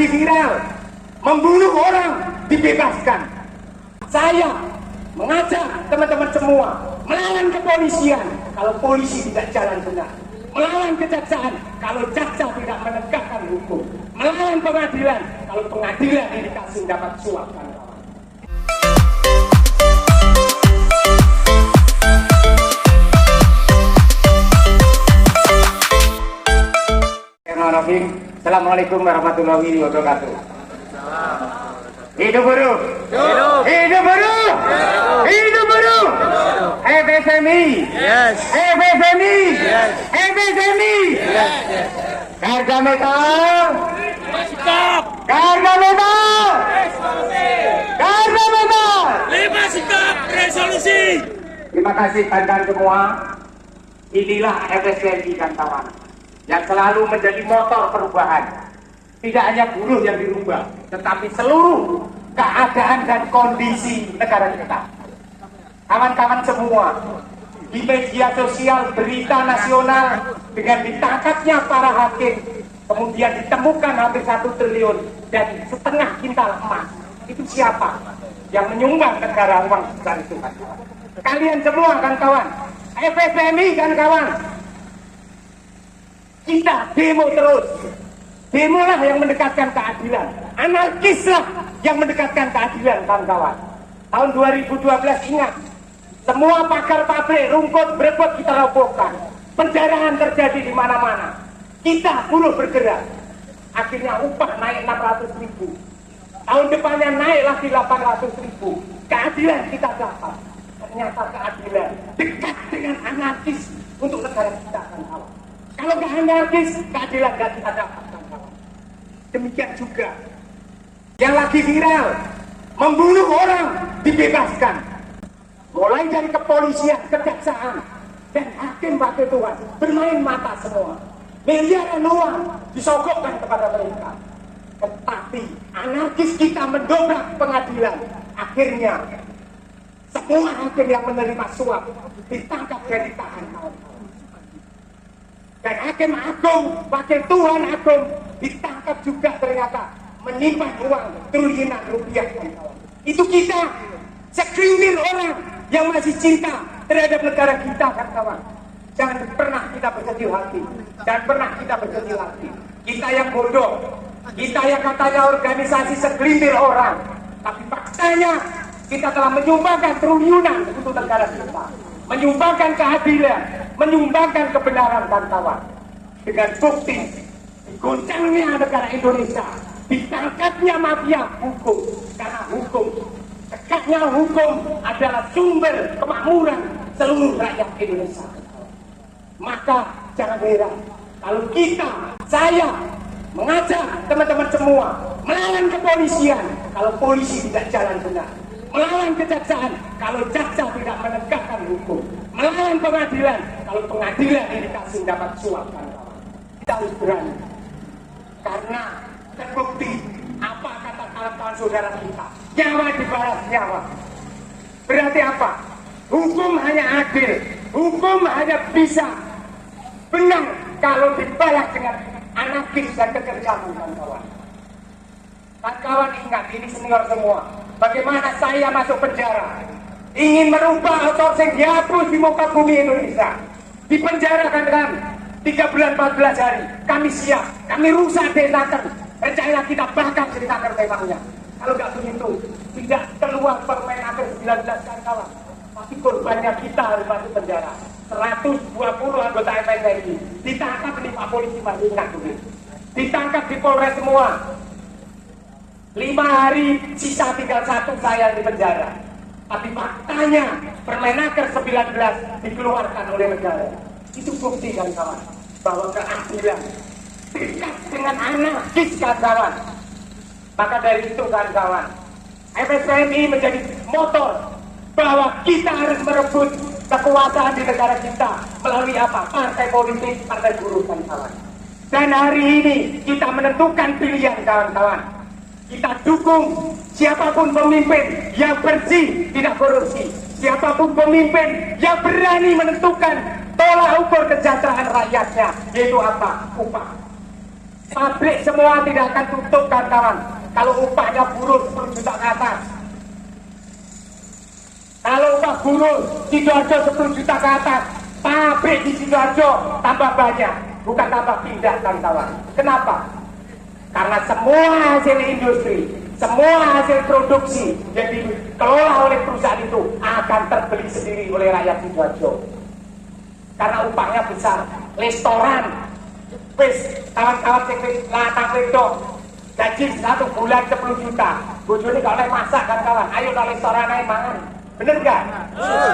lagi viral, membunuh orang dibebaskan. Saya mengajak teman-teman semua melawan kepolisian kalau polisi tidak jalan benar, melawan kejaksaan kalau jaksa tidak menegakkan hukum, melawan pengadilan kalau pengadilan ini kasih dapat suap. Assalamualaikum warahmatullahi wabarakatuh. Hidup buruh, hidup buruh, hidup buruh. FSMI, yes. FSMI, yes. FSMI, yes. Harga metal, sikap. Harga metal, harga metal. 5 sikap resolusi. Terima kasih kawan-kawan semua. Inilah FSMI dan kawan yang selalu menjadi motor perubahan. Tidak hanya buruh yang dirubah, tetapi seluruh keadaan dan kondisi negara kita. Kawan-kawan semua, di media sosial berita nasional dengan ditangkapnya para hakim, kemudian ditemukan hampir 1 triliun dan setengah kintal emas. Itu siapa yang menyumbang negara uang besar itu, kan? Kalian semua, kan kawan? FSMI, kan kawan? Kita demo terus. Demolah yang mendekatkan keadilan. Anarkislah yang mendekatkan keadilan, kawan-kawan. Tahun 2012 ingat, semua pagar pabrik, rumput, berebut kita robohkan. Penjarahan terjadi di mana-mana. Kita buruh bergerak. Akhirnya upah naik 600.000. Tahun depannya naik lagi 800.000. Keadilan kita dapat. Ternyata keadilan dekat dengan anarkis untuk negara kita, kawan-kawan. Kalau nggak anarkis, keadilan nggak kita dapat. Demikian juga yang lagi viral, membunuh orang dibebaskan. Mulai dari kepolisian, kejaksaan, dan hakim wakil Tuhan bermain mata semua. Miliaran uang disogokkan kepada mereka. Tetapi anarkis kita mendobrak pengadilan. Akhirnya semua hakim yang menerima suap ditangkap dan ditahan. Dan hakim agung, wakil Tuhan agung ditangkap juga ternyata menyimpan uang triliunan rupiah. Itu kita, segelintir orang yang masih cinta terhadap negara kita, kan kawan. Jangan pernah kita berkecil hati, dan pernah kita berkecil hati. Kita yang bodoh, kita yang katanya organisasi segelintir orang, tapi faktanya kita telah menyumbangkan triliunan untuk negara kita, menyumbangkan keadilan, menyumbangkan kebenaran, kan kawan. Dengan bukti goncangnya negara Indonesia, ditangkapnya mafia hukum, karena hukum, tegaknya hukum adalah sumber kemakmuran seluruh rakyat Indonesia. Maka jangan heran kalau kita, saya mengajak teman-teman semua melawan kepolisian kalau polisi tidak jalan benar, melawan kejaksaan kalau jaksa tidak menegakkan hukum, melawan pengadilan kalau pengadilan ini kasih dapat suap. Kita harus berani. Karena terbukti apa kata kawan-kawan saudara kita, nyawa dibalas nyawa. Berarti apa? Hukum hanya adil, hukum hanya bisa benar kalau dibalas dengan anarkis dan kekejaman, kawan-kawan. Kawan-kawan ingat, ini senior semua. Bagaimana saya masuk penjara, ingin merubah outsourcing dihapus di muka bumi Indonesia. Di penjara, kan 3 bulan 14 hari, kami siap, kami rusak Denaker. Rencana kita bakar Denaker memangnya. Kalau nggak begitu, tidak keluar Permenaker 19, kan kawan. Tapi korbannya kita harus masuk penjara. 120 anggota FSMI ditangkap di Pak Polisi Marina, ditangkap di Polres semua. 5 hari, sisa tinggal 1 saya di penjara. Tapi faktanya Permenaker 19 dikeluarkan oleh negara. Itu bukti, kan kawan, bahwa keadilan dekat dengan anarkis, kan kawan. Maka dari itu, kan kawan, FSMI menjadi motor bahwa kita harus merebut kekuasaan di negara kita melalui apa? Partai politik, partai buruh, kan kawan. Dan hari ini kita menentukan pilihan, kawan-kawan. Kita dukung siapapun pemimpin yang bersih, tidak korupsi. Siapapun pemimpin yang berani menentukan tolak ukur kesejahteraan rakyatnya, yaitu apa? Upah. Pabrik semua tidak akan tutup kawan-kawan kalau upahnya buruh 10 juta ke atas. Kalau upah buruh Sidoarjo 10 juta ke atas, pabrik di Sidoarjo tambah banyak, bukan tambah pindah kawan-kawan. Kenapa? Karena semua hasil industri, semua hasil produksi yang dikelola oleh perusahaan itu akan terbeli sendiri oleh rakyat Sidoarjo. Karena upahnya besar. Restoran, wis kawan-kawan sing latang wedok gaji 1 bulan 10 juta. Bojone gak oleh masak kawan-kawan. Ayo ke restoran ae mangan. Bener gak?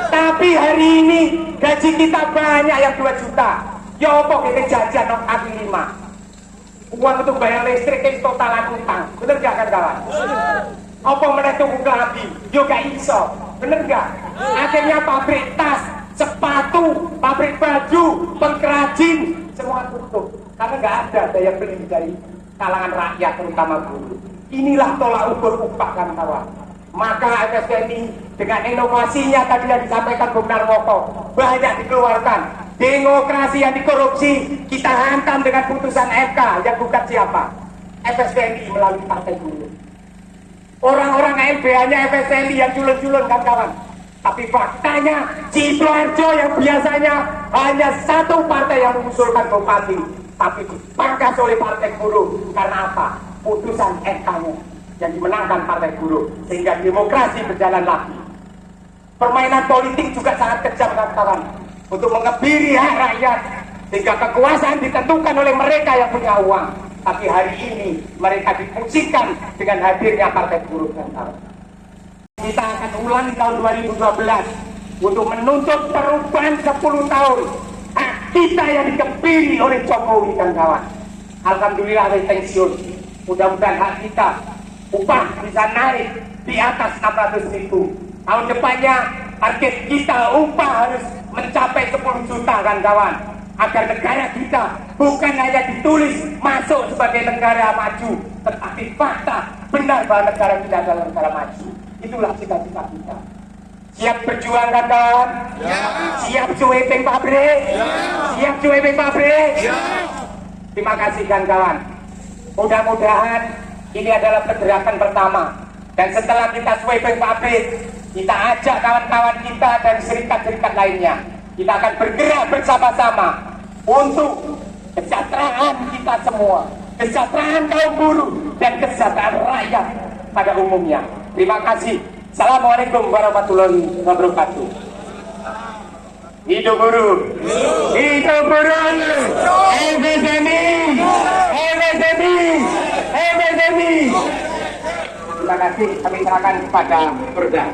Tapi hari ini gaji kita banyak yang 2 juta. Ya apa kita jajan nang kaki 5. Uang untuk bayar listrik itu totalan utang. Bener gak kawan-kawan? Apa meneh tuku klambi? Yo gak iso. Bener gak? Akhirnya pabrik tas, sepatu, pabrik baju, pengrajin semua tutup karena nggak ada daya beli dari kalangan rakyat terutama buruh. Inilah tolak ukur upah kawan-kawan. Maka FSBMI dengan inovasinya tadi yang disampaikan Bung Narmoko banyak dikeluarkan. Demokrasi yang dikorupsi kita hantam dengan putusan MK yang gugat siapa? FSBMI melalui Partai Buruh. Orang-orang LBH-nya FSBMI yang culun-culun kawan-kawan. Tapi faktanya Sidoarjo yang biasanya hanya satu partai yang mengusulkan bupati, tapi dipangkas oleh Partai Buruh. Karena apa? Putusan MK-nya yang dimenangkan Partai Buruh, sehingga demokrasi berjalan lagi. Permainan politik juga sangat kejam kawan-kawan untuk mengebiri hak rakyat, sehingga kekuasaan ditentukan oleh mereka yang punya uang. Tapi hari ini mereka dipungsikan dengan hadirnya Partai Buruh kawan-kawan. Kita akan ulang tahun 2012 untuk menuntut perubahan 10 tahun hak kita yang dikebiri oleh Jokowi dan kawan. Alhamdulillah pensiun, mudah-mudahan hak kita upah bisa naik di atas 600.000. Tahun depannya target kita upah harus mencapai 10 juta kawan-kawan, agar negara kita bukan hanya ditulis masuk sebagai negara maju, tetapi fakta benar bahwa negara kita adalah negara maju. Itulah cita-cita kita. Siap berjuang kan kawan? Ya. Siap cueping pabrik? Ya. Siap cueping pabrik? Ya. Terima kasih kan kawan. Mudah-mudahan ini adalah pergerakan pertama. Dan setelah kita cueping pabrik, kita ajak kawan-kawan kita dan serikat-serikat lainnya. Kita akan bergerak bersama-sama untuk kesejahteraan kita semua, kesejahteraan kaum buruh dan kesejahteraan rakyat pada umumnya. Terima kasih. Assalamualaikum warahmatullahi wabarakatuh. Hidup buruh. Hidup buruh. FSBMI. FSBMI. FSBMI. Terima kasih. Kami serahkan kepada Perda.